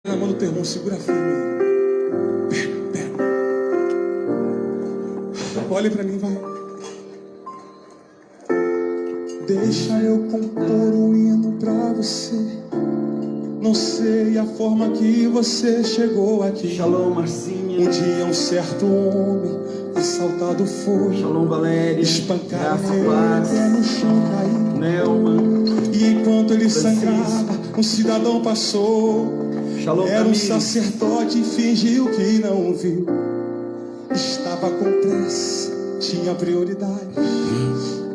Na mão do teu irmão, segura firme. Pega. Olhe pra mim, vai. Deixa eu compor um hino pra você. Não sei a forma que você chegou aqui. Shalom, Marcinha. Um dia um certo homem assaltado foi. Shalom, Valéria. Espancado Paz. no chão caído. Nelma. E enquanto ele Francisco. sangrava, um cidadão passou. Shalom, Era um Camille. sacerdote e fingiu que não viu. Estava com pressa, tinha prioridade,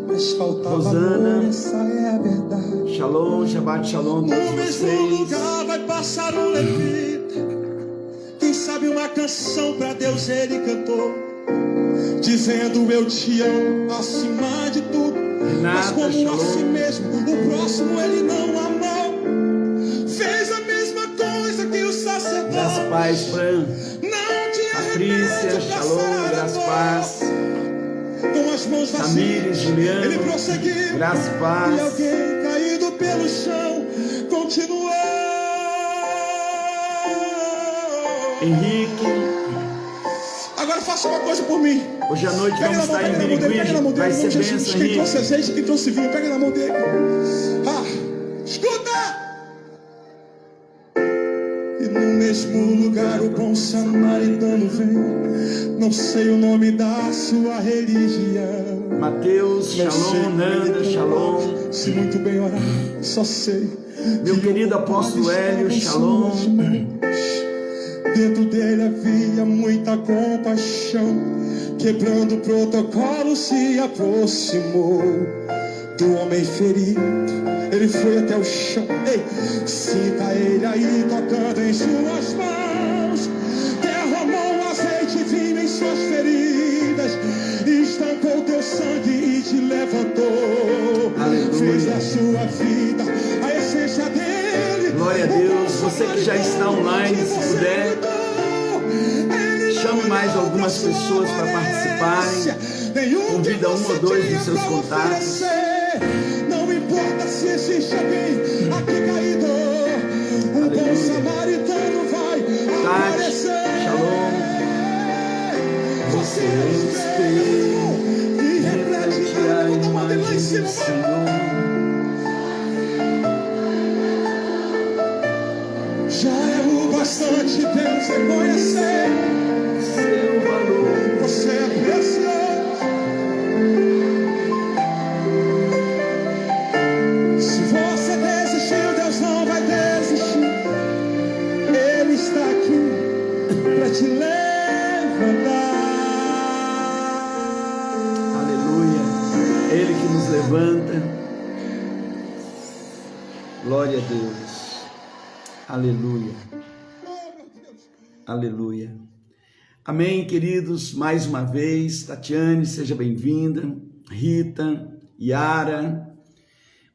mas faltava Rosana. amor, essa é a verdade. Shalom, Shabbat Shalom No todos mesmo vocês. lugar vai passar um levita. Quem sabe uma canção pra Deus ele cantou, dizendo eu te amo acima de tudo. Mas Renata, como shalom. a si mesmo, o próximo ele não amou. Fez a mesma coisa que o sacerdote. Graças paz, Fran. Não tinha Patrícia, remédio pra Shalom, sarar a graças dor. paz. Com as mãos Tamires, vazias, Juliano, ele prosseguiu. graças E paz. alguém caído pelo chão continuou. Henrique. Agora faça uma coisa por mim. Hoje à noite Pega vamos na mão, estar em pega na mão dele, pega na mão Birigui. dele, Vai em nome ser de Jesus. bênção, Quem trouxe Henrique. azeite, quem trouxe vinho, pega na mão dele. Escuta! E no mesmo lugar o bom samaritano vem. Não sei o nome da sua religião. Mateus, Não sei Shalom, como Nanda, ele Shalom. se muito bem orar, só sei. Meu que querido o culpado apóstolo Hélio, estava em Shalom. suas mãos. Dentro dele havia muita compaixão. Quebrando o protocolo, se aproximou do homem ferido. Ele foi até o chão. Ei, sinta ele aí tocando em suas mãos. Derramou azeite e vinho em suas feridas. Estancou teu sangue e te levantou. Aleluia. Fez da sua vida a essência dele. Glória a Deus. Você que já está online, se puder, chame mais algumas pessoas para participarem. Convida um ou dois dos seus contatos. Não importa se existe alguém aqui caído, o bom samaritano vai aparecer. Shalom. Você é o espelho que reflete a imagem do Senhor. Já é o bastante Deus reconhecer Seu valor. você é precioso. Se você desistiu, Deus não vai desistir. Ele está aqui para te levantar. Aleluia. Ele que nos levanta. Glória a Deus. Aleluia. Oh, meu Deus. Aleluia. Amém, queridos. Mais uma vez, Tatiane, seja bem-vinda. Rita, Yara.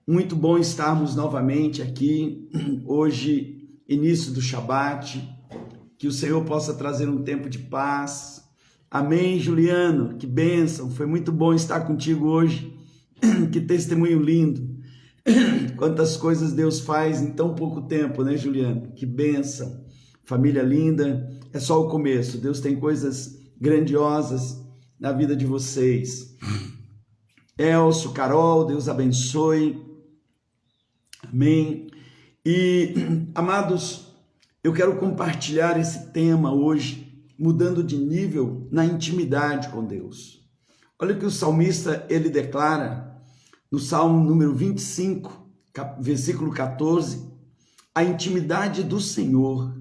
Muito bom estarmos novamente aqui. Hoje, início do Shabat. Que o Senhor possa trazer um tempo de paz. Amém, Juliano. Que bênção. Foi muito bom estar contigo hoje. Que testemunho lindo. Quantas coisas Deus faz em tão pouco tempo, né, Juliano? Que bênção. Família linda. É só o começo. Deus tem coisas grandiosas na vida de vocês. Elcio, Carol, Deus abençoe. Amém. E, amados, eu quero compartilhar esse tema hoje, mudando de nível na intimidade com Deus. Olha o que o salmista, ele declara no Salmo número 25, versículo 14, a intimidade do Senhor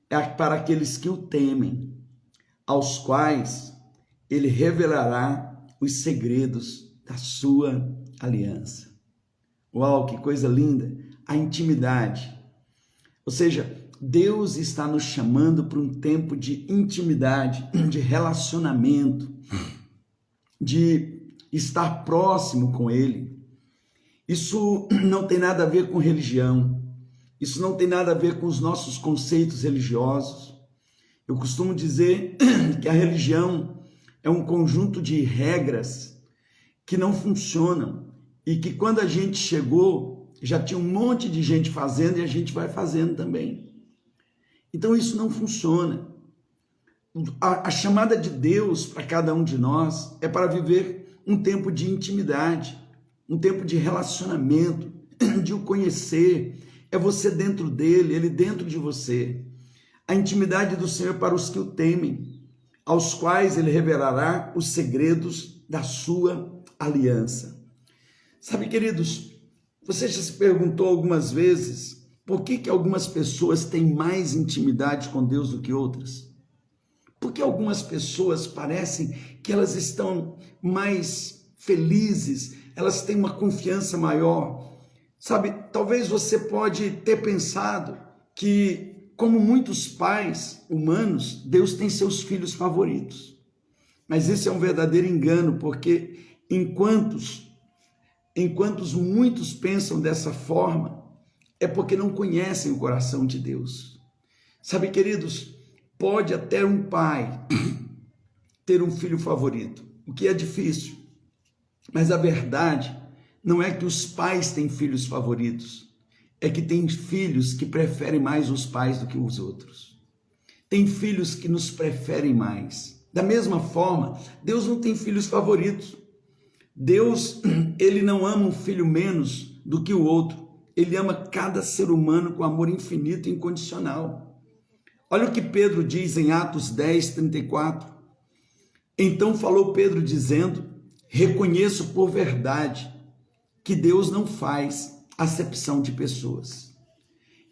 é para aqueles que o temem, aos quais ele revelará os segredos da sua aliança. Uau, que coisa linda! A intimidade. Ou seja, Deus está nos chamando para um tempo de intimidade, de relacionamento, de estar próximo com Ele. Isso não tem nada a ver com religião, isso não tem nada a ver com os nossos conceitos religiosos. Eu costumo dizer que a religião é um conjunto de regras que não funcionam e que quando a gente chegou, já tinha um monte de gente fazendo e a gente vai fazendo também. Então isso não funciona. A chamada de Deus para cada um de nós é para viver um tempo de intimidade, um tempo de relacionamento, de o conhecer. É você dentro dele, ele dentro de você. A intimidade do Senhor para os que o temem, aos quais ele revelará os segredos da sua aliança. Sabe, queridos, você já se perguntou algumas vezes por que algumas pessoas têm mais intimidade com Deus do que outras? Por que algumas pessoas parecem que elas estão mais felizes, elas têm uma confiança maior? Sabe, talvez você pode ter pensado que, como muitos pais humanos, Deus tem seus filhos favoritos. Mas isso é um verdadeiro engano, porque enquanto muitos pensam dessa forma, é porque não conhecem o coração de Deus. Sabe, queridos, pode até um pai ter um filho favorito, o que é difícil, mas a verdade não é que os pais têm filhos favoritos, é que tem filhos que preferem mais os pais do que os outros. Tem filhos que nos preferem mais. Da mesma forma, Deus não tem filhos favoritos. Deus, ele não ama um filho menos do que o outro. Ele ama cada ser humano com amor infinito e incondicional. Olha o que Pedro diz em Atos 10, 34. Então falou Pedro dizendo: reconheço por verdade que Deus não faz acepção de pessoas.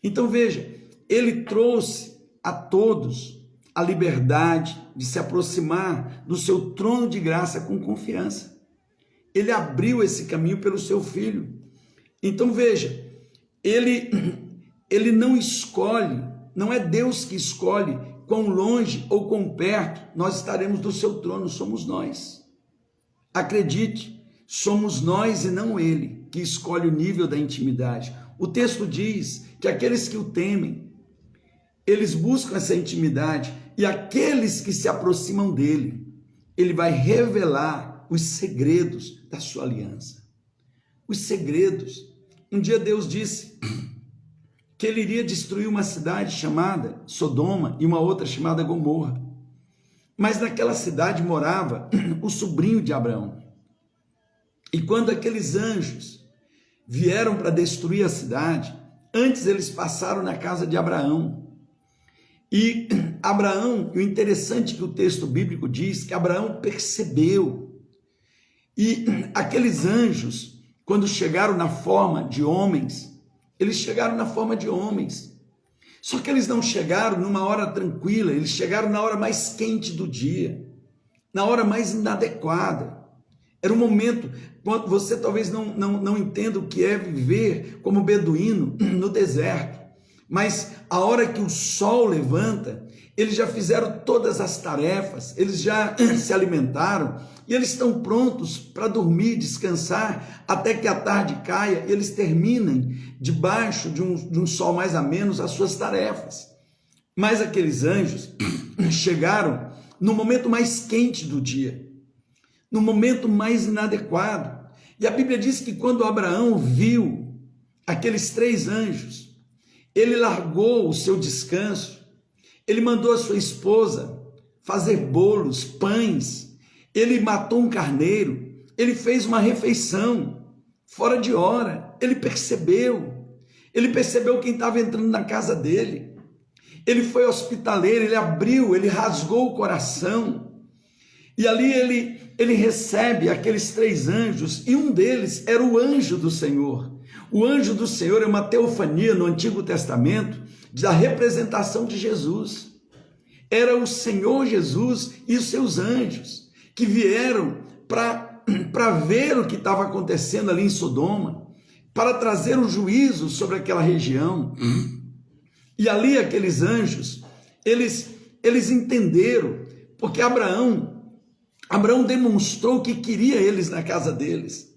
Então veja, ele trouxe a todos a liberdade de se aproximar do seu trono de graça com confiança. Ele abriu esse caminho pelo seu filho. Então veja, ele não escolhe, não é Deus que escolhe quão longe ou quão perto nós estaremos do seu trono, somos nós. Acredite, somos nós e não ele que escolhe o nível da intimidade. O texto diz que aqueles que o temem, eles buscam essa intimidade, e aqueles que se aproximam dele, ele vai revelar os segredos da sua aliança. Os segredos. Um dia Deus disse que ele iria destruir uma cidade chamada Sodoma e uma outra chamada Gomorra. Mas naquela cidade morava o sobrinho de Abraão. E quando aqueles anjos vieram para destruir a cidade, antes eles passaram na casa de Abraão. E Abraão, o interessante que o texto bíblico diz, que Abraão percebeu. E aqueles anjos, quando chegaram na forma de homens, eles chegaram na forma de homens. Só que eles não chegaram numa hora tranquila, eles chegaram na hora mais quente do dia, na hora mais inadequada. Era um momento, quando você talvez não entenda o que é viver como beduíno no deserto, mas a hora que o sol levanta, eles já fizeram todas as tarefas, eles já se alimentaram e eles estão prontos para dormir, descansar, até que a tarde caia e eles terminem debaixo de um sol mais ameno as suas tarefas. Mas aqueles anjos chegaram no momento mais quente do dia, no momento mais inadequado. E a Bíblia diz que quando Abraão viu aqueles 3 anjos, ele largou o seu descanso, ele mandou a sua esposa fazer bolos, pães, ele matou um carneiro, ele fez uma refeição fora de hora. Ele percebeu quem estava entrando na casa dele, ele foi hospitaleiro, ele abriu, ele rasgou o coração, e ali ele recebe aqueles 3 anjos, e um deles era o anjo do Senhor. O anjo do Senhor é uma teofania no Antigo Testamento da representação de Jesus. Era o Senhor Jesus e os seus anjos que vieram para ver o que estava acontecendo ali em Sodoma, para trazer o juízo sobre aquela região. E ali aqueles anjos, eles entenderam, porque Abraão demonstrou que queria eles na casa deles.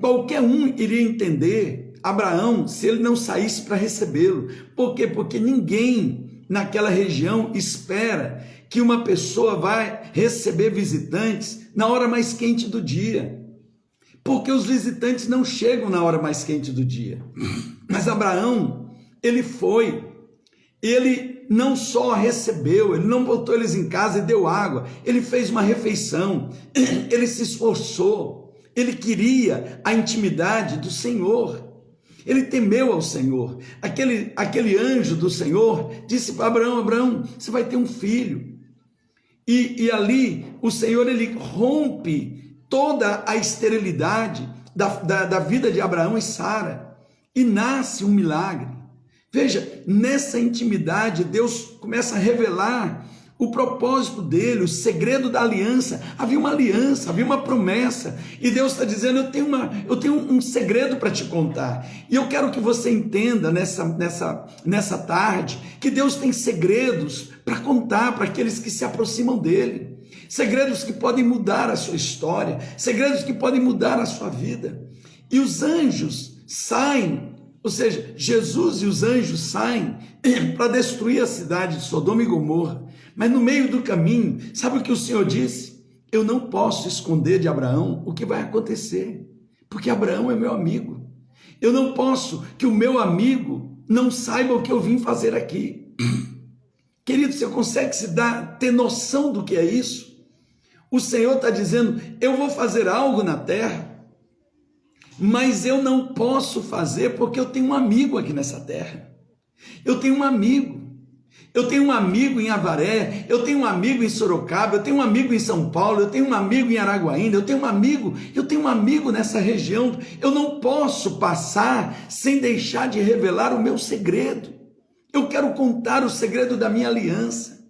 Qualquer um iria entender Abraão se ele não saísse para recebê-lo. Por quê? Porque ninguém naquela região espera que uma pessoa vai receber visitantes na hora mais quente do dia, porque os visitantes não chegam na hora mais quente do dia. Mas Abraão, ele foi, ele não só recebeu, ele não botou eles em casa e deu água, ele fez uma refeição, ele se esforçou, ele queria a intimidade do Senhor, ele temeu ao Senhor. Aquele anjo do Senhor disse para Abraão: Abraão, você vai ter um filho. E ali o Senhor, ele rompe toda a esterilidade da vida de Abraão e Sara, e nasce um milagre. Veja, nessa intimidade, Deus começa a revelar o propósito dele, o segredo da aliança. Havia uma aliança, havia uma promessa, e Deus está dizendo: eu tenho um segredo para te contar, e eu quero que você entenda nessa tarde, que Deus tem segredos para contar para aqueles que se aproximam dele, segredos que podem mudar a sua história, segredos que podem mudar a sua vida. E os anjos saem, ou seja, Jesus e os anjos saem para destruir a cidade de Sodoma e Gomorra. Mas no meio do caminho, sabe o que o Senhor disse? Eu não posso esconder de Abraão o que vai acontecer, porque Abraão é meu amigo. Eu não posso que o meu amigo não saiba o que eu vim fazer aqui. Querido, você consegue ter noção do que é isso? O Senhor está dizendo: eu vou fazer algo na terra, mas eu não posso fazer porque eu tenho um amigo aqui nessa terra. Eu tenho um amigo. Eu tenho um amigo em Avaré, eu tenho um amigo em Sorocaba, eu tenho um amigo em São Paulo, eu tenho um amigo em Araguaína, eu tenho um amigo nessa região. Eu não posso passar sem deixar de revelar o meu segredo. Eu quero contar o segredo da minha aliança.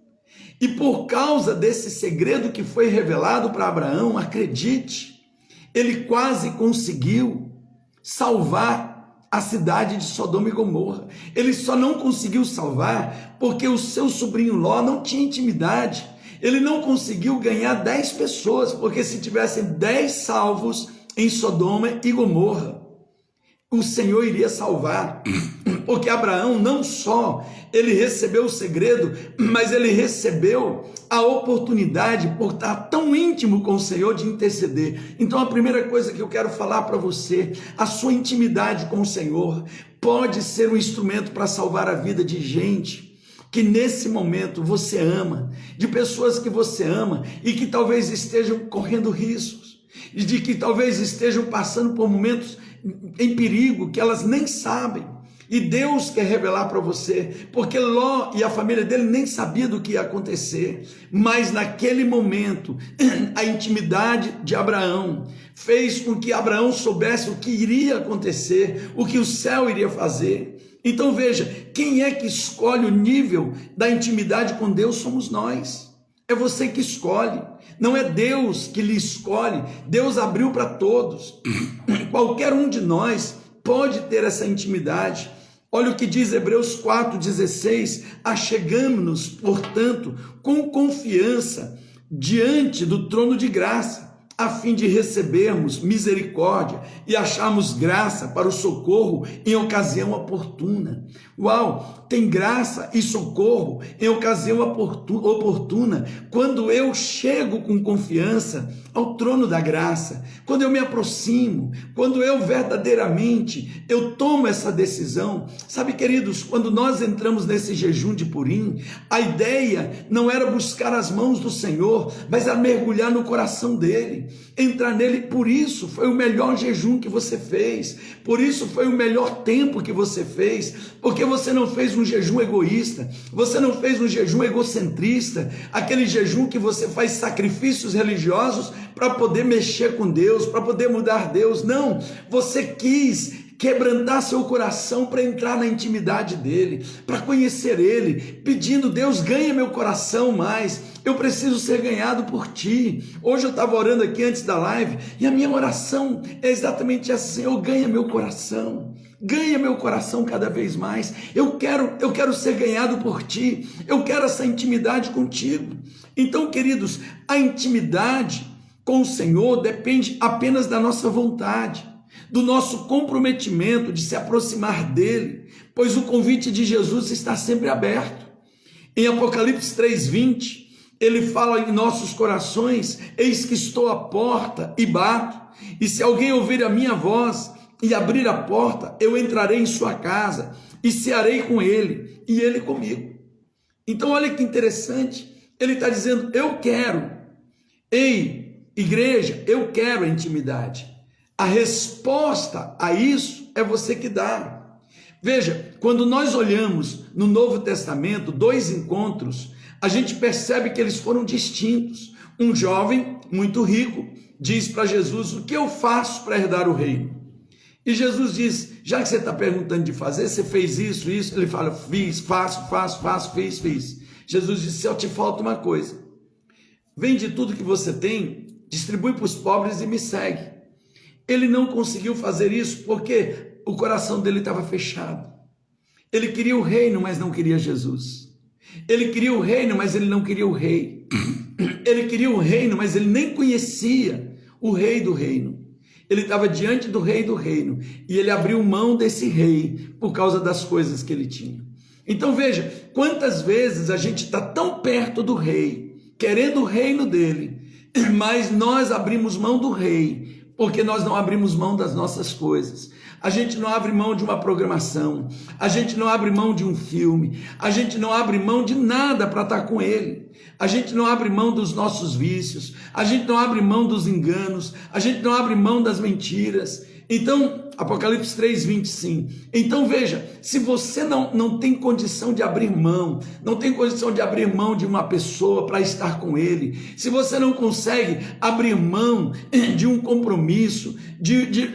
E por causa desse segredo que foi revelado para Abraão, acredite, ele quase conseguiu salvar a cidade de Sodoma e Gomorra. Ele só não conseguiu salvar porque o seu sobrinho Ló não tinha intimidade. Ele não conseguiu ganhar 10 pessoas, porque se tivessem 10 salvos em Sodoma e Gomorra, o Senhor iria salvar. Porque Abraão não só ele recebeu o segredo, mas ele recebeu a oportunidade, por estar tão íntimo com o Senhor, de interceder. Então a primeira coisa que eu quero falar para você: a sua intimidade com o Senhor pode ser um instrumento para salvar a vida de gente que nesse momento você ama, de pessoas que você ama e que talvez estejam correndo riscos, e de que talvez estejam passando por momentos em perigo que elas nem sabem. E Deus quer revelar para você, porque Ló e a família dele nem sabia do que ia acontecer, mas naquele momento, a intimidade de Abraão fez com que Abraão soubesse o que iria acontecer, o que o céu iria fazer. Então veja, quem é que escolhe o nível da intimidade com Deus? Somos nós. É você que escolhe, não é Deus que lhe escolhe. Deus abriu para todos, qualquer um de nós pode ter essa intimidade. Olha o que diz Hebreus 4,16: achegamo-nos, portanto, com confiança diante do trono de graça, a fim de recebermos misericórdia e acharmos graça para o socorro em ocasião oportuna. Uau, tem graça e socorro em ocasião oportuna, quando eu chego com confiança ao trono da graça, quando eu me aproximo, quando eu verdadeiramente eu tomo essa decisão. Sabe, queridos, quando nós entramos nesse jejum de Purim, a ideia não era buscar as mãos do Senhor, mas era mergulhar no coração dele, entrar nele. Por isso foi o melhor jejum que você fez, por isso foi o melhor tempo que você fez, porque você não fez um jejum egoísta, você não fez um jejum egocentrista, aquele jejum que você faz sacrifícios religiosos para poder mexer com Deus, para poder mudar Deus. Não, você quis quebrantar seu coração para entrar na intimidade dele, para conhecer ele, pedindo: Deus, ganha meu coração mais, eu preciso ser ganhado por ti. Hoje eu estava orando aqui antes da live, e a minha oração é exatamente assim: Senhor, ganha meu coração, ganha meu coração cada vez mais. Eu quero ser ganhado por ti, eu quero essa intimidade contigo. Então, queridos, a intimidade com o Senhor depende apenas da nossa vontade, do nosso comprometimento de se aproximar dele, pois o convite de Jesus está sempre aberto. Em Apocalipse 3:20, ele fala em nossos corações: eis que estou à porta e bato, e se alguém ouvir a minha voz e abrir a porta, eu entrarei em sua casa, e cearei com ele, e ele comigo. Então olha que interessante, ele está dizendo, eu quero, ei, igreja, eu quero a intimidade. A resposta a isso é você que dá. Veja, quando nós olhamos no Novo Testamento, 2 encontros, a gente percebe que eles foram distintos. Um jovem muito rico diz para Jesus, o que eu faço para herdar o reino? E Jesus diz, já que você está perguntando de fazer, você fez isso, isso? Ele fala, fiz, faço, fiz. Jesus disse, só te falta uma coisa. Vende tudo que você tem, distribui para os pobres e me segue. Ele não conseguiu fazer isso porque o coração dele estava fechado. Ele queria o reino, mas não queria Jesus. Ele queria o reino, mas ele não queria o rei. Ele queria o reino, mas ele nem conhecia o rei do reino. Ele estava diante do rei do reino e ele abriu mão desse rei por causa das coisas que ele tinha. Então veja, quantas vezes a gente está tão perto do rei, querendo o reino dele, mas nós abrimos mão do rei, porque nós não abrimos mão das nossas coisas. A gente não abre mão de uma programação, a gente não abre mão de um filme, a gente não abre mão de nada para estar com ele. A gente não abre mão dos nossos vícios, a gente não abre mão dos enganos, a gente não abre mão das mentiras. Então, Apocalipse 3:25. Então veja, se você não tem condição de abrir mão, não tem condição de abrir mão de uma pessoa para estar com ele, se você não consegue abrir mão de um compromisso,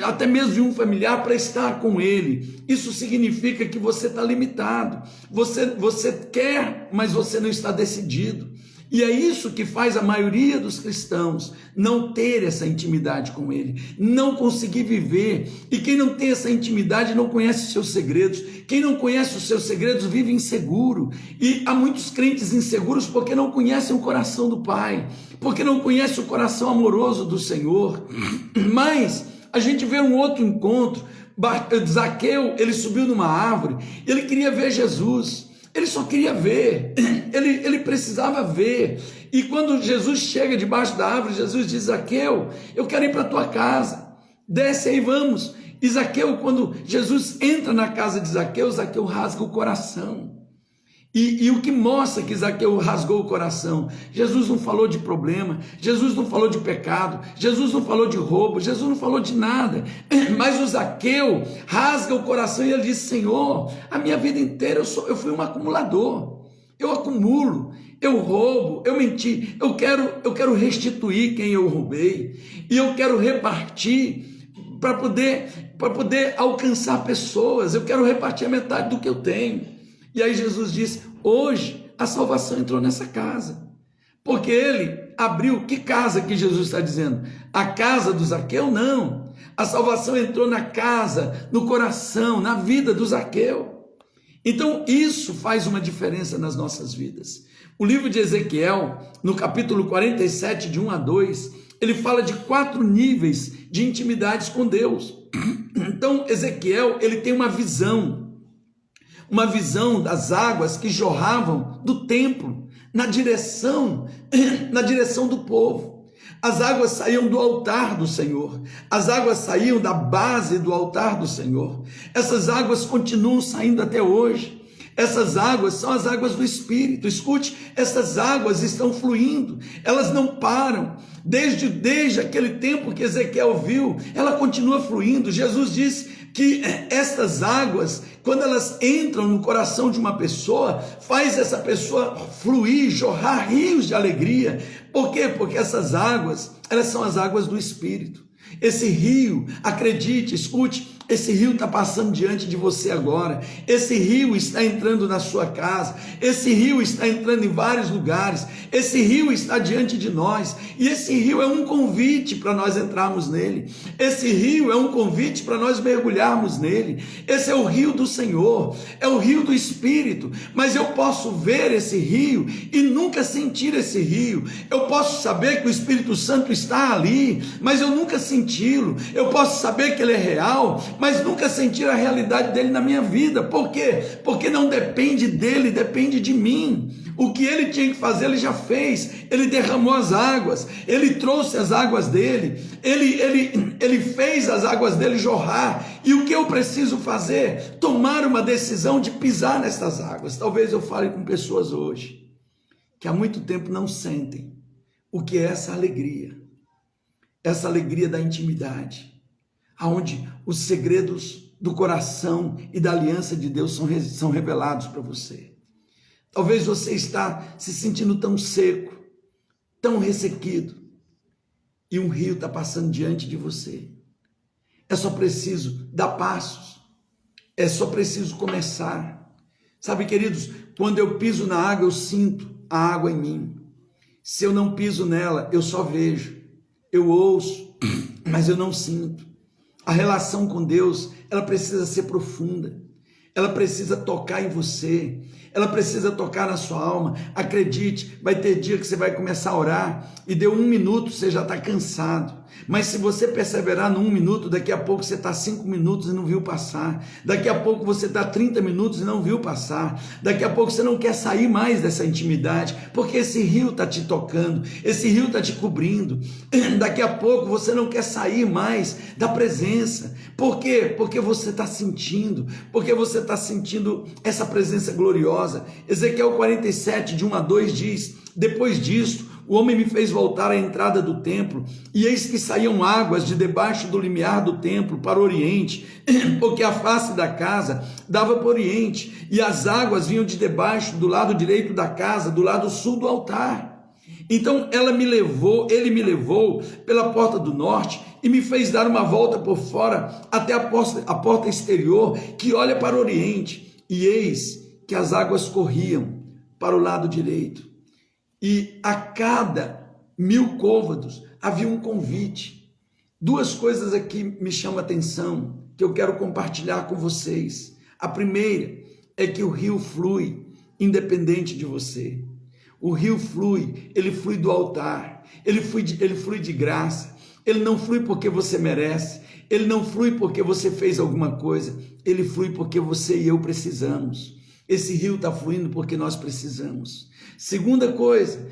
até mesmo de um familiar para estar com ele, isso significa que você está limitado. Você quer, mas você não está decidido. E é isso que faz a maioria dos cristãos não ter essa intimidade com ele, não conseguir viver. E quem não tem essa intimidade não conhece os seus segredos. Quem não conhece os seus segredos vive inseguro. E há muitos crentes inseguros porque não conhecem o coração do Pai, porque não conhecem o coração amoroso do Senhor. Mas a gente vê um outro encontro. Zaqueu, ele subiu numa árvore, ele queria ver Jesus. Ele só queria ver, ele precisava ver. E quando Jesus chega debaixo da árvore, Jesus diz, Zaqueu, eu quero ir para a tua casa, desce aí, vamos. E Zaqueu, quando Jesus entra na casa de Zaqueu, Zaqueu rasga o coração. E o que mostra que Zaqueu rasgou o coração? Jesus não falou de problema, Jesus não falou de pecado, Jesus não falou de roubo, Jesus não falou de nada. Mas o Zaqueu rasga o coração e ele diz, Senhor, a minha vida inteira eu fui um acumulador. Eu acumulo, eu roubo, eu menti, eu quero restituir quem eu roubei. E eu quero repartir para poder alcançar pessoas. Eu quero repartir a metade do que eu tenho. E aí Jesus diz, hoje a salvação entrou nessa casa, porque ele abriu, que casa que Jesus está dizendo? A casa do Zaqueu? Não, a salvação entrou na casa, no coração, na vida do Zaqueu. Então isso faz uma diferença nas nossas vidas. O livro de Ezequiel, no capítulo 47, de 1 a 2, ele fala de 4 níveis de intimidades com Deus. Então Ezequiel, ele tem uma visão das águas que jorravam do templo, na direção do povo. As águas saíam do altar do Senhor, as águas saíam da base do altar do Senhor. Essas águas continuam saindo até hoje. Essas águas são as águas do Espírito. Escute, essas águas estão fluindo, elas não param. Desde aquele tempo que Ezequiel viu, ela continua fluindo. Jesus disse que estas águas, quando elas entram no coração de uma pessoa, faz essa pessoa fluir, jorrar rios de alegria. Por quê? Porque essas águas, elas são as águas do Espírito. Esse rio, acredite, escute, esse rio está passando diante de você agora. Esse rio está entrando na sua casa. Esse rio está entrando em vários lugares. Esse rio está diante de nós. E esse rio é um convite para nós entrarmos nele. Esse rio é um convite para nós mergulharmos nele. Esse é o rio do Senhor. É o rio do Espírito. Mas eu posso ver esse rio e nunca sentir esse rio. Eu posso saber que o Espírito Santo está ali, mas eu nunca senti-lo. Eu posso saber que ele é real, mas nunca sentir a realidade dele na minha vida. Por quê? Porque não depende dele, depende de mim. O que ele tinha que fazer, ele já fez. Ele derramou as águas, ele trouxe as águas dele, ele fez as águas dele jorrar. E o que eu preciso fazer? Tomar uma decisão de pisar nessas águas. Talvez eu fale com pessoas hoje que há muito tempo não sentem o que é essa alegria da intimidade, aonde os segredos do coração e da aliança de Deus são revelados para você. Talvez você está se sentindo tão seco, tão ressequido, e um rio está passando diante de você. É só preciso dar passos, é só preciso começar. Sabe, queridos, quando eu piso na água, eu sinto a água em mim. Se eu não piso nela, eu só vejo, eu ouço, mas eu não sinto. A relação com Deus, ela precisa ser profunda, ela precisa tocar em você, ela precisa tocar na sua alma. Acredite, vai ter dia que você vai começar a orar e deu 1 minuto, você já está cansado. Mas se você perseverar no 1 minuto, daqui a pouco você está 5 minutos e não viu passar. Daqui a pouco você está 30 minutos e não viu passar. Daqui a pouco você não quer sair mais dessa intimidade, porque esse rio está te tocando, esse rio está te cobrindo. Daqui a pouco você não quer sair mais da presença. Por quê? Porque você está sentindo, essa presença gloriosa. Ezequiel 47, de 1 a 2 diz: depois disto, o homem me fez voltar à entrada do templo, e eis que saíam águas de debaixo do limiar do templo para o oriente, porque a face da casa dava para o oriente, e as águas vinham de debaixo do lado direito da casa, do lado sul do altar. Então ele me levou pela porta do norte e me fez dar uma volta por fora até a porta exterior que olha para o oriente, e eis que as águas corriam para o lado direito. E a cada 1000 côvados havia um convite. 2 coisas aqui me chamam a atenção, que eu quero compartilhar com vocês. A primeira é que o rio flui independente de você. O rio flui, ele flui do altar, ele flui de graça. Ele não flui porque você merece, ele não flui porque você fez alguma coisa, ele flui porque você e eu precisamos. Esse rio está fluindo porque nós precisamos. Segunda coisa,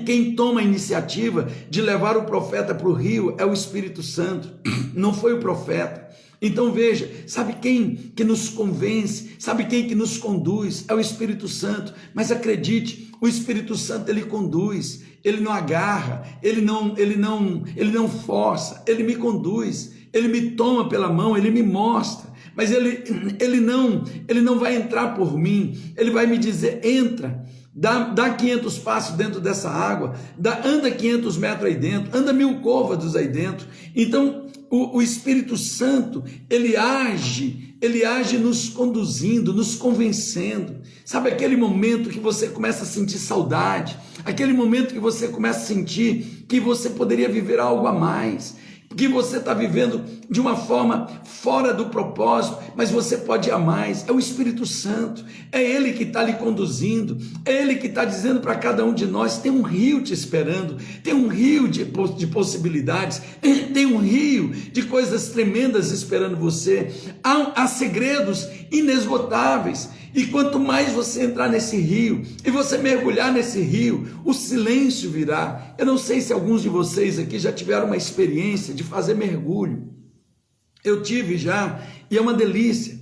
quem toma a iniciativa de levar o profeta para o rio é o Espírito Santo, não foi o profeta. Então veja, sabe quem que nos convence, sabe quem que nos conduz? É o Espírito Santo. Mas acredite, o Espírito Santo ele conduz, ele não agarra, ele não força, ele me conduz, ele me toma pela mão, ele me mostra. Mas ele não vai entrar por mim, ele vai me dizer: entra, dá 500 passos dentro dessa água, anda 500 metros aí dentro, anda 1000 côvados aí dentro. Então o Espírito Santo, ele age nos conduzindo, nos convencendo. Sabe aquele momento que você começa a sentir saudade, aquele momento que você começa a sentir que você poderia viver algo a mais, que você está vivendo de uma forma fora do propósito, mas você pode ir a mais. É o Espírito Santo, é Ele que está lhe conduzindo, é Ele que está dizendo para cada um de nós: tem um rio te esperando, tem um rio de possibilidades, tem um rio de coisas tremendas esperando você. Há segredos inesgotáveis. E quanto mais você entrar nesse rio e você mergulhar nesse rio, o silêncio virá. Eu não sei se alguns de vocês aqui já tiveram uma experiência de fazer mergulho. Eu tive já, e é uma delícia.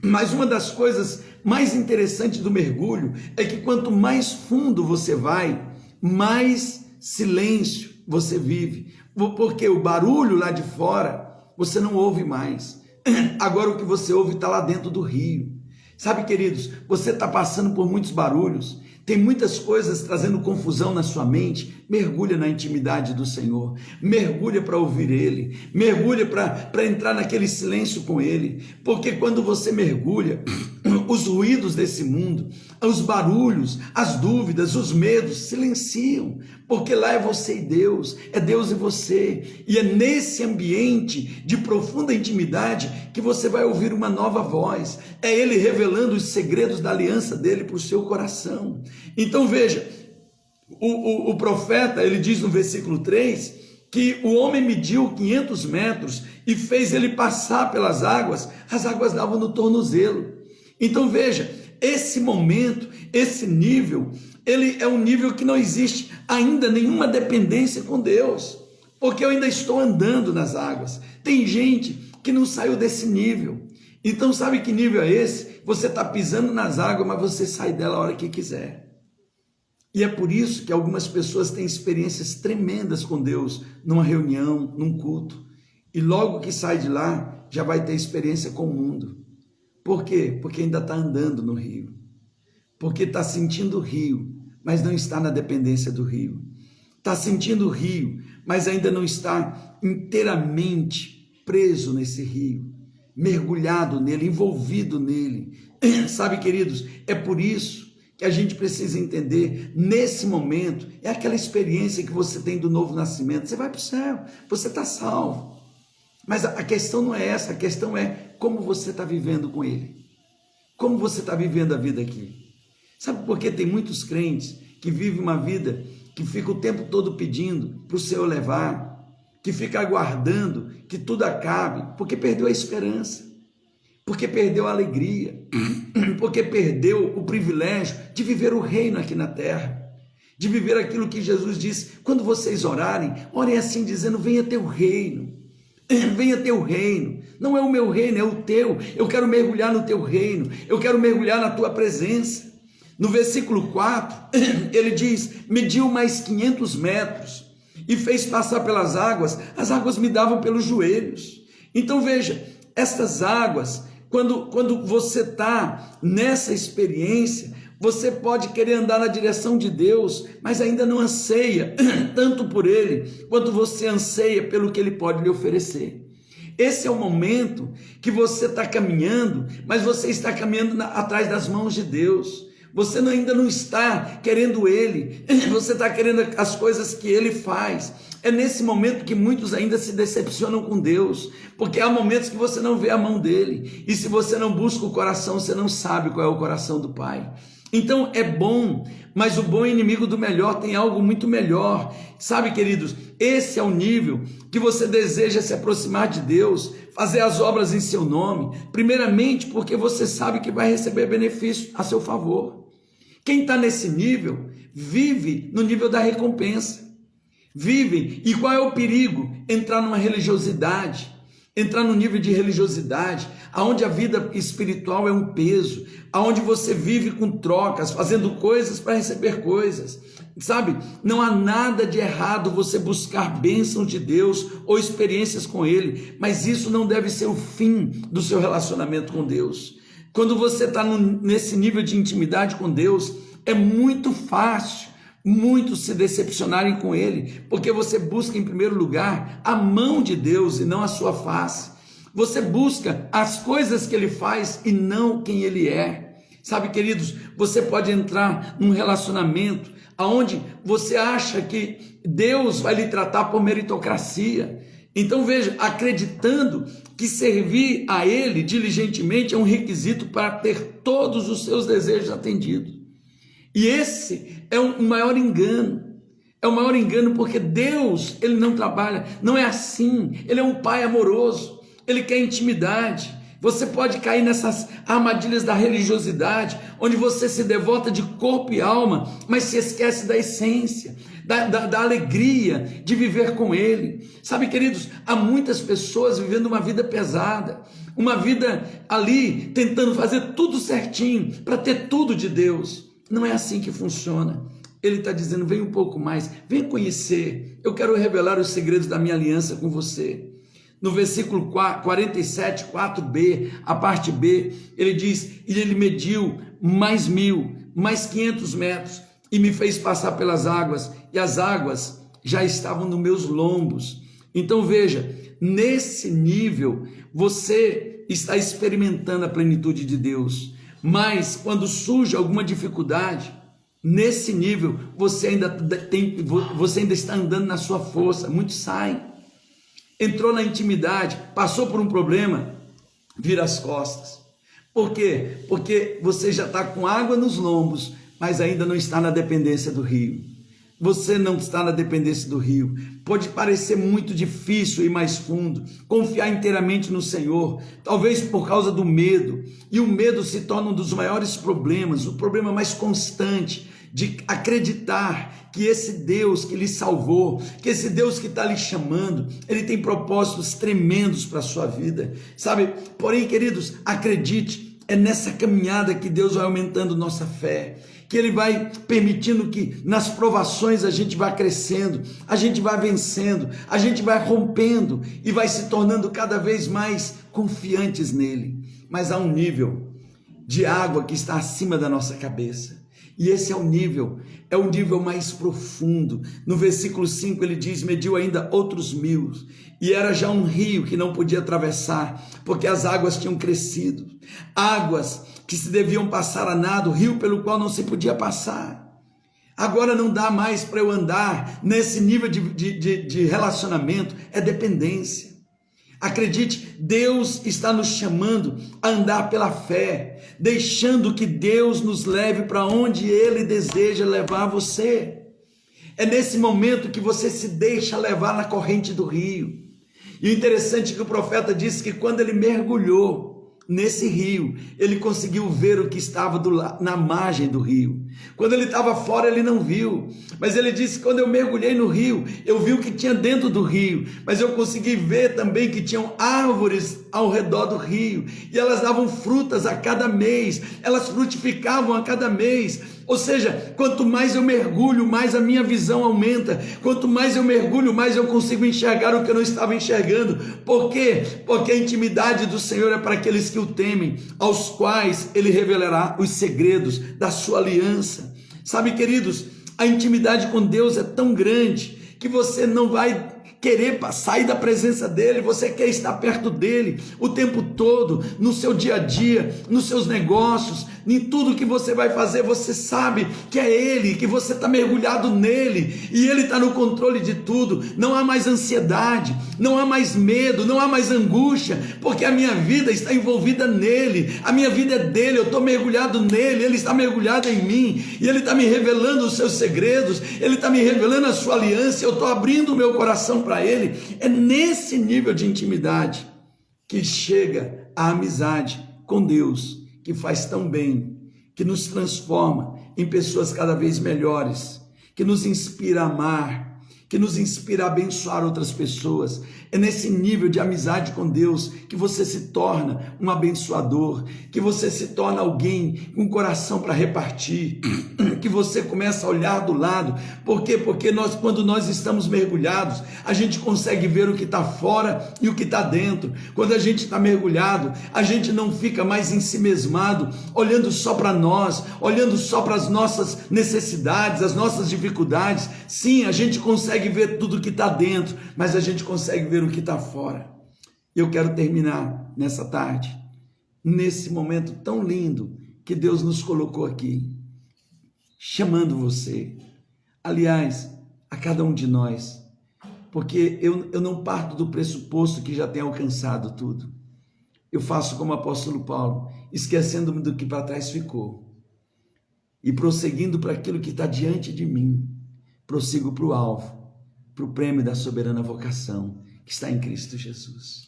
Mas uma das coisas mais interessantes do mergulho é que quanto mais fundo você vai, mais silêncio você vive. Porque o barulho lá de fora você não ouve mais. Agora o que você ouve está lá dentro do rio. Sabe, queridos, você está passando por muitos barulhos, tem muitas coisas trazendo confusão na sua mente. Mergulha na intimidade do Senhor, mergulha para ouvir Ele, mergulha para entrar naquele silêncio com Ele, porque quando você mergulha, os ruídos desse mundo, os barulhos, as dúvidas, os medos silenciam, porque lá é você e Deus, é Deus e você, e é nesse ambiente de profunda intimidade que você vai ouvir uma nova voz, é Ele revelando os segredos da aliança dele para o seu coração. Então veja, o profeta, ele diz no versículo 3, que o homem mediu 500 metros e fez ele passar pelas águas, as águas davam no tornozelo. Então veja, esse momento, esse nível, ele é um nível que não existe ainda nenhuma dependência com Deus, porque eu ainda estou andando nas águas. Tem gente que não saiu desse nível. Então sabe que nível é esse? Você está pisando nas águas, mas você sai dela a hora que quiser. E é por isso que algumas pessoas têm experiências tremendas com Deus, numa reunião, num culto, e logo que sai de lá, já vai ter experiência com o mundo. Por quê? Porque ainda está andando no rio, porque está sentindo o rio, mas não está na dependência do rio, está sentindo o rio, mas ainda não está inteiramente preso nesse rio, mergulhado nele, envolvido nele. Sabe, queridos, é por isso que a gente precisa entender, nesse momento, é aquela experiência que você tem do novo nascimento. Você vai para o céu, você está salvo, mas a questão não é essa, a questão é como você está vivendo com ele, como você está vivendo a vida aqui. Sabe por que tem muitos crentes que vivem uma vida que fica o tempo todo pedindo para o Senhor levar, que fica aguardando que tudo acabe, porque perdeu a esperança, porque perdeu a alegria, porque perdeu o privilégio de viver o reino aqui na terra, de viver aquilo que Jesus disse: quando vocês orarem, orem assim dizendo: venha teu reino, venha teu reino, não é o meu reino, é o teu, eu quero mergulhar no teu reino, eu quero mergulhar na tua presença. No versículo 4, ele diz: mediu mais 500 metros e fez passar pelas águas, as águas me davam pelos joelhos. Então veja, estas águas, quando você está nessa experiência, você pode querer andar na direção de Deus, mas ainda não anseia tanto por Ele, quanto você anseia pelo que Ele pode lhe oferecer. Esse é o momento que você está caminhando, mas você está caminhando atrás das mãos de Deus. Você ainda não está querendo Ele, você está querendo as coisas que Ele faz. É nesse momento que muitos ainda se decepcionam com Deus, porque há momentos que você não vê a mão dEle, e se você não busca o coração, você não sabe qual é o coração do Pai. Então é bom, mas o bom inimigo do melhor tem algo muito melhor. Sabe, queridos, esse é o nível que você deseja se aproximar de Deus, fazer as obras em seu nome, primeiramente porque você sabe que vai receber benefício a seu favor. Quem está nesse nível, vive no nível da recompensa, vive. E qual é o perigo? Entrar numa religiosidade, entrar num nível de religiosidade, aonde a vida espiritual é um peso, aonde você vive com trocas, fazendo coisas para receber coisas. Sabe, não há nada de errado você buscar bênçãos de Deus ou experiências com Ele, mas isso não deve ser o fim do seu relacionamento com Deus. Quando você está nesse nível de intimidade com Deus, é muito fácil muitos se decepcionarem com Ele, porque você busca em primeiro lugar a mão de Deus e não a sua face. Você busca as coisas que Ele faz e não quem Ele é. Sabe, queridos, você pode entrar num relacionamento onde você acha que Deus vai lhe tratar por meritocracia. Então veja, acreditando que servir a Ele diligentemente é um requisito para ter todos os seus desejos atendidos. E esse é o maior engano. É o maior engano, porque Deus, Ele não trabalha, não é assim. Ele é um Pai amoroso, Ele quer intimidade. Você pode cair nessas armadilhas da religiosidade, onde você se devota de corpo e alma, mas se esquece da essência, da alegria de viver com Ele. Sabe, queridos, há muitas pessoas vivendo uma vida pesada, uma vida ali tentando fazer tudo certinho, para ter tudo de Deus. Não é assim que funciona. Ele está dizendo: vem um pouco mais, vem conhecer, eu quero revelar os segredos da minha aliança com você. No versículo 47, 4b, a parte B, ele diz: e ele mediu mais 1.000, mais 500 metros, e me fez passar pelas águas, e as águas já estavam nos meus lombos. Então veja, nesse nível, você está experimentando a plenitude de Deus, mas quando surge alguma dificuldade, nesse nível, você ainda está andando na sua força. Muitos saem. Entrou na intimidade, passou por um problema, vira as costas. Por quê? Porque você já está com água nos lombos, mas ainda não está na dependência do rio. você não está na dependência do rio. Pode parecer muito difícil ir mais fundo, confiar inteiramente no Senhor, talvez por causa do medo. E o medo se torna um dos maiores problemas, o problema mais constante de acreditar que esse Deus que lhe salvou, que esse Deus que está lhe chamando, ele tem propósitos tremendos para a sua vida, sabe? Porém, queridos, acredite, é nessa caminhada que Deus vai aumentando nossa fé, que ele vai permitindo que nas provações a gente vá crescendo, a gente vai vencendo, a gente vai rompendo e vai se tornando cada vez mais confiantes nele. Mas há um nível de água que está acima da nossa cabeça. E esse é o nível mais profundo. No versículo 5 ele diz: mediu ainda outros 1000, e era já um rio que não podia atravessar, porque as águas tinham crescido, águas que se deviam passar a nado, rio pelo qual não se podia passar. Agora não dá mais para eu andar nesse nível de relacionamento, é dependência. Acredite, Deus está nos chamando a andar pela fé, deixando que Deus nos leve para onde Ele deseja levar você. É nesse momento que você se deixa levar na corrente do rio. E o interessante é que o profeta disse que quando ele mergulhou nesse rio, ele conseguiu ver o que estava na margem do rio. Quando ele estava fora, ele não viu, mas ele disse: quando eu mergulhei no rio, eu vi o que tinha dentro do rio, mas eu consegui ver também que tinham árvores ao redor do rio, e elas davam frutas a cada mês, elas frutificavam a cada mês. Ou seja, quanto mais eu mergulho, mais a minha visão aumenta. Quanto mais eu mergulho, mais eu consigo enxergar o que eu não estava enxergando. Por quê? Porque a intimidade do Senhor é para aqueles que o temem, aos quais Ele revelará os segredos da sua aliança. Sabe, queridos, a intimidade com Deus é tão grande que você não vai querer sair da presença dele, você quer estar perto dele o tempo todo, no seu dia a dia, nos seus negócios, em tudo que você vai fazer. Você sabe que é ele, que você está mergulhado nele, e ele está no controle de tudo. Não há mais ansiedade, não há mais medo, não há mais angústia, porque a minha vida está envolvida nele, a minha vida é dele, eu estou mergulhado nele, ele está mergulhado em mim, e ele está me revelando os seus segredos, ele está me revelando a sua aliança, eu estou abrindo o meu coração para ele. É nesse nível de intimidade que chega a amizade com Deus, que faz tão bem, que nos transforma em pessoas cada vez melhores, que nos inspira a amar, que nos inspira a abençoar outras pessoas. É nesse nível de amizade com Deus que você se torna um abençoador, que você se torna alguém com coração para repartir, que você começa a olhar do lado. Por quê? Porque quando nós estamos mergulhados, a gente consegue ver o que está fora e o que está dentro. Quando a gente está mergulhado, a gente não fica mais ensimesmado, olhando só para nós, olhando só para as nossas necessidades, as nossas dificuldades. Sim, a gente consegue ver tudo o que está dentro, mas a gente consegue ver o que está fora. Eu quero terminar nessa tarde, nesse momento tão lindo que Deus nos colocou aqui, chamando você, aliás, a cada um de nós, porque eu não parto do pressuposto que já tem alcançado tudo. Eu faço como o apóstolo Paulo, esquecendo-me do que para trás ficou e prosseguindo para aquilo que está diante de mim, prossigo para o alvo, para o prêmio da soberana vocação que está em Cristo Jesus.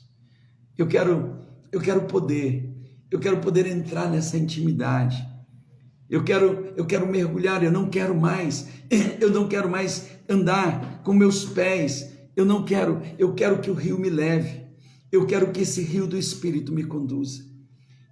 Eu quero poder entrar nessa intimidade. Eu quero mergulhar. Eu não quero mais andar com meus pés. Eu quero que o rio me leve. Eu quero que esse rio do Espírito me conduza.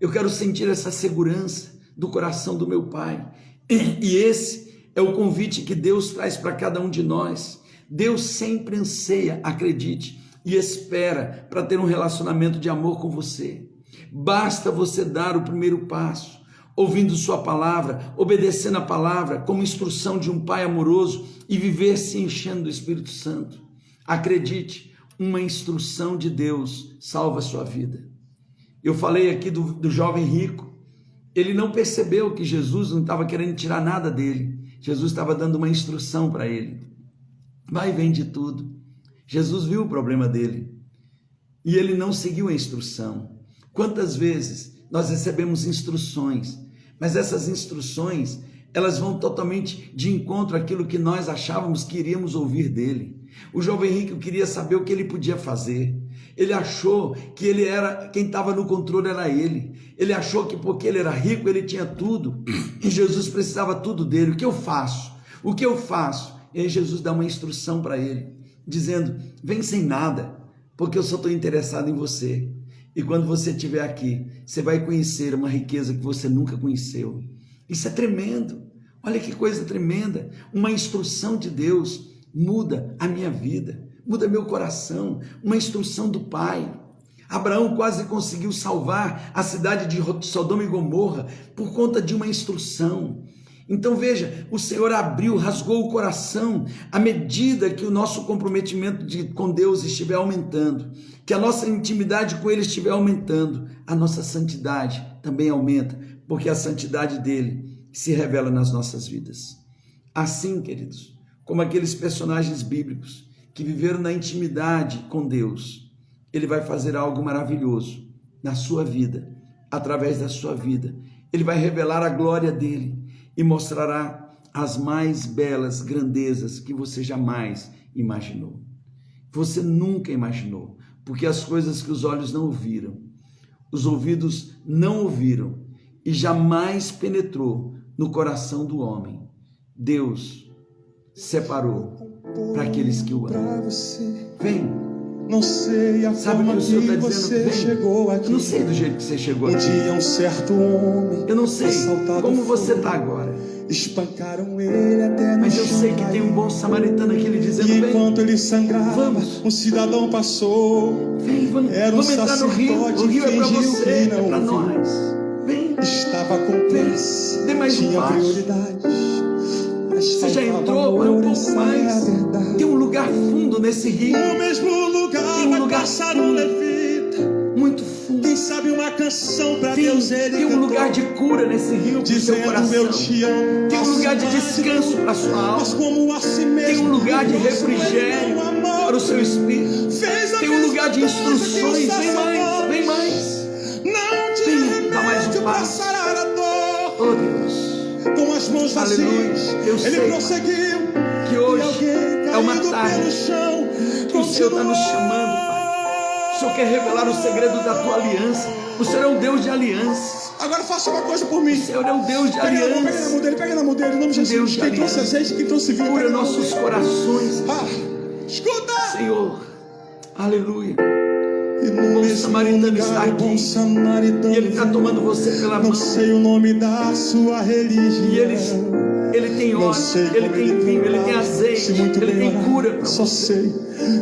Eu quero sentir essa segurança do coração do meu Pai. E esse é o convite que Deus traz para cada um de nós. Deus sempre anseia, acredite, e espera para ter um relacionamento de amor com você. Basta você dar o primeiro passo, ouvindo sua palavra, obedecendo a palavra como instrução de um Pai amoroso e viver se enchendo do Espírito Santo. Acredite, uma instrução de Deus salva a sua vida. Eu falei aqui do jovem rico. Ele não percebeu que Jesus não estava querendo tirar nada dele. Jesus estava dando uma instrução para ele. Vai e vende tudo. Jesus viu o problema dele e ele não seguiu a instrução. Quantas vezes nós recebemos instruções, mas essas instruções, elas vão totalmente de encontro àquilo que nós achávamos que iríamos ouvir dele. O jovem rico queria saber o que ele podia fazer. Ele achou que ele era, quem estava no controle era ele. Ele achou que porque ele era rico, ele tinha tudo. E Jesus precisava tudo dele. O que eu faço? O que eu faço? E aí Jesus dá uma instrução para ele, dizendo: vem sem nada, porque eu só estou interessado em você. E quando você estiver aqui, você vai conhecer uma riqueza que você nunca conheceu. Isso é tremendo. Olha que coisa tremenda. Uma instrução de Deus muda a minha vida, muda meu coração. Uma instrução do Pai. Abraão quase conseguiu salvar a cidade de Sodoma e Gomorra por conta de uma instrução. Então veja, o Senhor abriu, rasgou o coração à medida que o nosso comprometimento com Deus estiver aumentando, que a nossa intimidade com Ele estiver aumentando, a nossa santidade também aumenta, porque a santidade dele se revela nas nossas vidas. Assim, queridos, como aqueles personagens bíblicos que viveram na intimidade com Deus, Ele vai fazer algo maravilhoso na sua vida, através da sua vida. Ele vai revelar a glória dele e mostrará as mais belas grandezas que você jamais imaginou. Você nunca imaginou, porque as coisas que os olhos não viram, os ouvidos não ouviram e jamais penetrou no coração do homem, Deus separou para aqueles que o amam. Vem. Não sei a Sabe forma que o Senhor está que você chegou aqui. Eu não sei do jeito que você chegou aqui. Dia um certo homem, eu não sei como você está agora. Espancaram ele até no Mas eu sei que tem um bom samaritano aqui lhe dizendo: e vem. enquanto ele sangrava, vamos. Um cidadão passou. Vem, vamos entrar no rio. O rio é para você, é para nós. Vem. Estava com pressa, Dê mais tinha um passo. prioridades. Você já entrou, vai um pouco mais. Tem um lugar fundo nesse rio. No mesmo lugar tem um lugar passar um levita, muito fundo. Quem sabe uma canção para Deus ele tem um lugar de cura nesse rio para o seu coração. Eu te amo, tem um lugar de descanso para a sua alma. Mas como assim mesmo, tem um lugar de refrigério para o seu espírito. Tem um lugar de instruções. Vem mais, vem mais. Vem, dá mais um passo. Oh Deus. Com as mãos vazias, ele prosseguiu. Que hoje é uma tarde que o Senhor está nos chamando, Pai. O Senhor quer revelar o segredo da tua aliança. O Senhor é um Deus de aliança. Agora faça uma coisa por mim. O Senhor é um Deus de aliança. Pega na mão dele, em nome de Jesus. Quem trouxe azeite, quem trouxe vinho, cura nossos corações. Escuta, Senhor, aleluia. E no bom samaritano está aqui. E ele está tomando você pela mão. Não sei o nome da sua religião. E ele tem óleo, ele tem vinho, ele tem azeite, ele tem cura para você. Só sei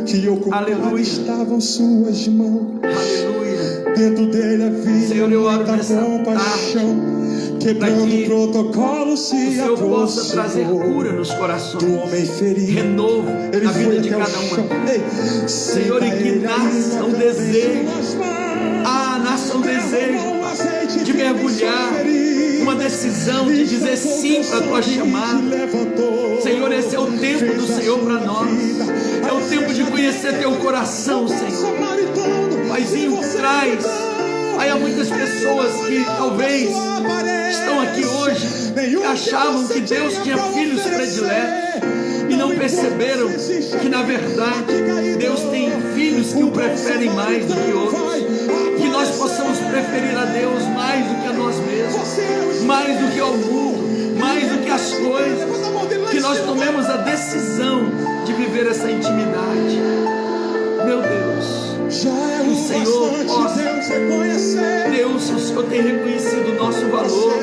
que ocupadas estavam suas mãos. Aleluia. Dentro dele havia Senhor, eu oro nessa compaixão. Quebrando o protocolo, se o Senhor possa trazer cura nos corações, renovo na vida de cada uma. Senhor, e que nasça um desejo, nasça um desejo de mergulhar, uma decisão de dizer sim para a tua chamada. Senhor, esse é o tempo do Senhor para nós, é o tempo de conhecer teu coração, Senhor. Paizinho, traz. Pai, há muitas pessoas que talvez estão aqui hoje que achavam que Deus tinha filhos prediletos e não perceberam que na verdade Deus tem filhos que o preferem mais do que outros. Que nós possamos preferir a Deus mais do que a nós mesmos, mais do que ao mundo, mais do que as coisas. Que nós tomemos a decisão de viver essa intimidade. Meu Deus, que o Senhor possa, Deus, o Senhor tem reconhecido o nosso valor.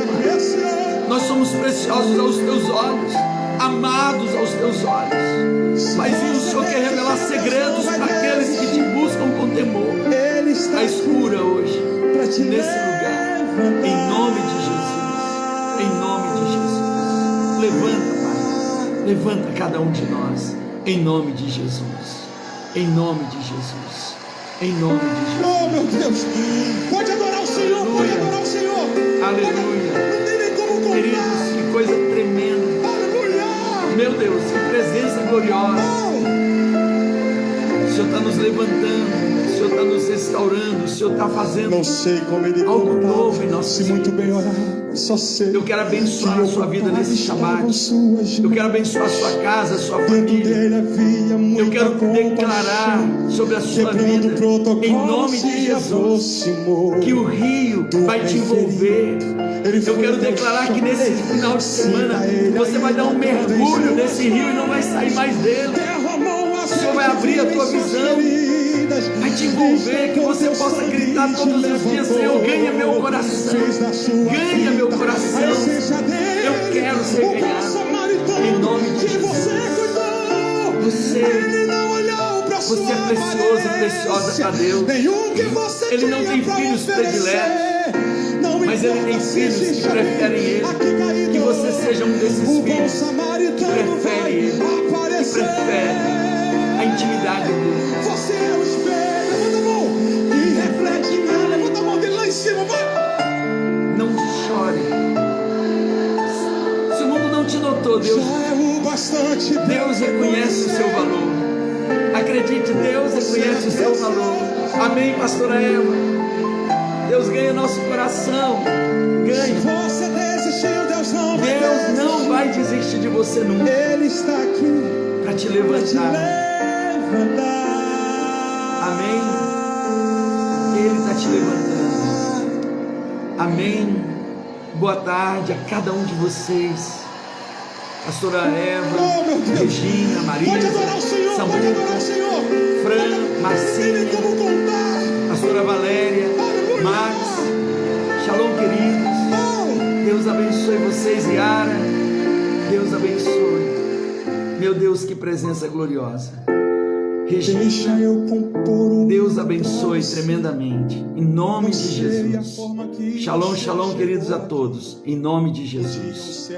Nós somos preciosos aos teus olhos, amados aos teus olhos. Paizinho, o Senhor quer revelar segredos para aqueles que te buscam com temor. Traz cura hoje, nesse lugar, em nome de Jesus. Em nome de Jesus. Levanta, Pai, levanta cada um de nós, em nome de Jesus. Em nome de Jesus. Em nome de Jesus. Oh, meu Deus. Pode adorar o Senhor. Aleluia. Pode adorar o Senhor. Aleluia. Não tem nem como contar. Queridos, que coisa tremenda. Aleluia. Meu Deus, que presença gloriosa. O Senhor está nos levantando. O Senhor está nos restaurando. O Senhor está fazendo não sei como ele algo novo em nosso muito bem orar. Só sei. Eu quero abençoar a sua vida nesse Shabbat. Eu quero abençoar a sua casa, a sua família. Eu quero declarar sobre a sua vida, em nome de Jesus, que o rio vai te envolver. Eu quero declarar que nesse final de semana você vai dar um mergulho nesse rio e não vai sair mais dele. O Senhor vai abrir a tua visão, vai te envolver, que você possa gritar todos os dias: Senhor, ganha meu coração, ganha meu coração. Eu quero ser ganhado, em nome de Jesus. Você é precioso e preciosa para Deus. Ele não tem filhos prediletos, mas Ele tem filhos que preferem Ele. Que você seja um desses filhos que prefere Ele, que prefere a intimidade dele. Você é o espelho. Levanta a mão e reflete em nada. Levanta a mão dele lá em cima, vai. Não chore. Se o mundo não te notou, Deus reconhece o seu valor. Acredite, Deus reconhece o seu valor. Amém, pastora Eva. Deus ganha nosso coração. Ganha. Você desistiu, Deus não vai desistir de você nunca. Ele está aqui para te levantar. Amém. Ele está te levantando. Amém. Boa tarde a cada um de vocês. Pastora Eva, Regina, Maria, Samuca, Fran, Marcinha, Pastora Valéria, Max. Shalom, queridos. Deus abençoe vocês, Yara. Deus abençoe. Meu Deus, que presença gloriosa. Regina, Deus abençoe tremendamente. Em nome de Jesus. Shalom, shalom, queridos, a todos. Em nome de Jesus.